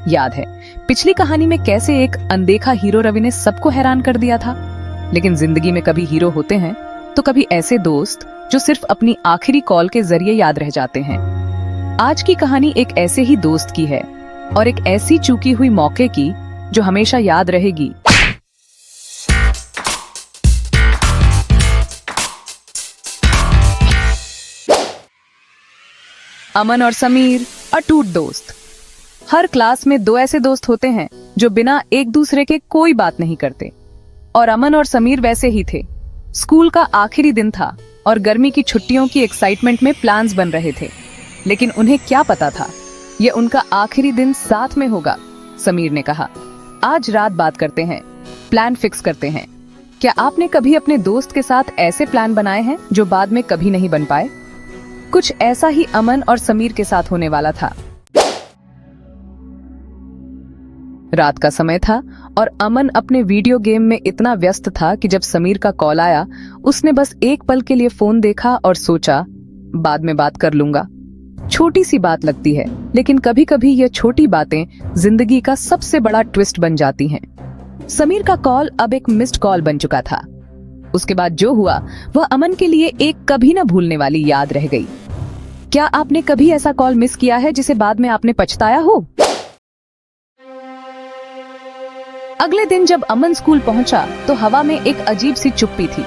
याद है पिछली कहानी में कैसे एक अनदेखा हीरो रवि ने सबको हैरान कर दिया था। लेकिन जिंदगी में कभी हीरो होते हैं तो कभी ऐसे दोस्त जो सिर्फ अपनी आखिरी कॉल के जरिए याद रह जाते हैं। आज की कहानी एक ऐसे ही दोस्त की है और एक ऐसी चूकी हुई मौके की जो हमेशा याद रहेगी। अमन और समीर अटूट दोस्त। हर क्लास में दो ऐसे दोस्त होते हैं जो बिना एक दूसरे के कोई बात नहीं करते, और अमन और समीर वैसे ही थे। स्कूल का आखिरी दिन था और गर्मी की छुट्टियों की एक्साइटमेंट में प्लान्स बन रहे थे, लेकिन उन्हें क्या पता था ये उनका आखिरी दिन साथ में होगा। समीर ने कहा, आज रात बात करते हैं, प्लान फिक्स करते हैं। क्या आपने कभी अपने दोस्त के साथ ऐसे प्लान बनाए हैं जो बाद में कभी नहीं बन पाए? कुछ ऐसा ही अमन और समीर के साथ होने वाला था। रात का समय था और अमन अपने वीडियो गेम में इतना व्यस्त था कि जब समीर का कॉल आया उसने बस एक पल के लिए फोन देखा और सोचा बाद में बात कर लूंगा। छोटी सी बात लगती है, लेकिन कभी कभी यह छोटी बातें जिंदगी का सबसे बड़ा ट्विस्ट बन जाती हैं। समीर का कॉल अब एक मिस्ड कॉल बन चुका था। उसके बाद जो हुआ वह अमन के लिए एक कभी न भूलने वाली याद रह गई। क्या आपने कभी ऐसा कॉल मिस किया है जिसे बाद में आपने पछताया हो? अगले दिन जब अमन स्कूल पहुंचा तो हवा में एक अजीब सी चुप्पी थी।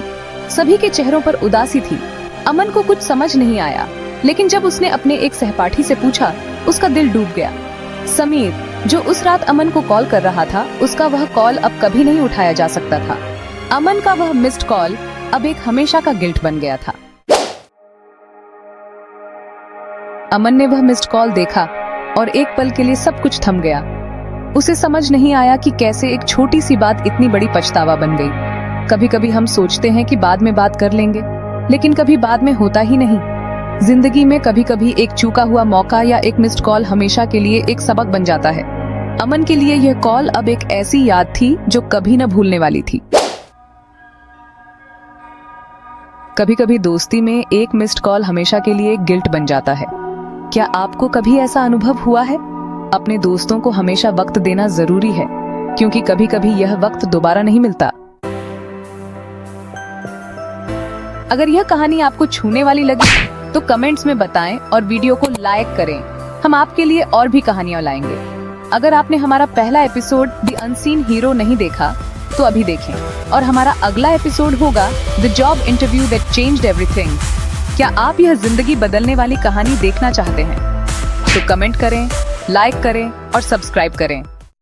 सभी के चेहरों पर उदासी थी। अमन को कुछ समझ नहीं आया, लेकिन जब उसने अपने एक सहपाठी से पूछा उसका दिल डूब गया। समीर, जो उस रात अमन को कॉल कर रहा था, उसका वह कॉल अब कभी नहीं उठाया जा सकता था। अमन का वह मिस्ड कॉल अब एक हमेशा का गिल्ट बन गया था। अमन ने वह मिस्ड कॉल देखा और एक पल के लिए सब कुछ थम गया। उसे समझ नहीं आया कि कैसे एक छोटी सी बात इतनी बड़ी पछतावा बन गई। कभी कभी हम सोचते हैं कि बाद में बात कर लेंगे, लेकिन कभी बाद में होता ही नहीं। जिंदगी में कभी कभी एक चूका हुआ मौका या एक मिस्ड कॉल हमेशा के लिए एक सबक बन जाता है। अमन के लिए यह कॉल अब एक ऐसी याद थी जो कभी न भूलने वाली थी। कभी कभी दोस्ती में एक मिस्ड कॉल हमेशा के लिए एक गिल्ट बन जाता है। क्या आपको कभी ऐसा अनुभव हुआ है? अपने दोस्तों को हमेशा वक्त देना जरूरी है, क्योंकि कभी कभी यह वक्त दोबारा नहीं मिलता। अगर यह कहानी आपको छूने वाली लगी तो कमेंट्स में बताएं और वीडियो को लाइक करें। हम आपके लिए और भी कहानियां लाएंगे। अगर आपने हमारा पहला एपिसोड द अनसीन हीरो नहीं देखा तो अभी देखें, और हमारा अगला एपिसोड होगा the job interview that changed everything. क्या आप यह जिंदगी बदलने वाली कहानी देखना चाहते हैं? तो कमेंट करें, लाइक करें और सब्सक्राइब करें।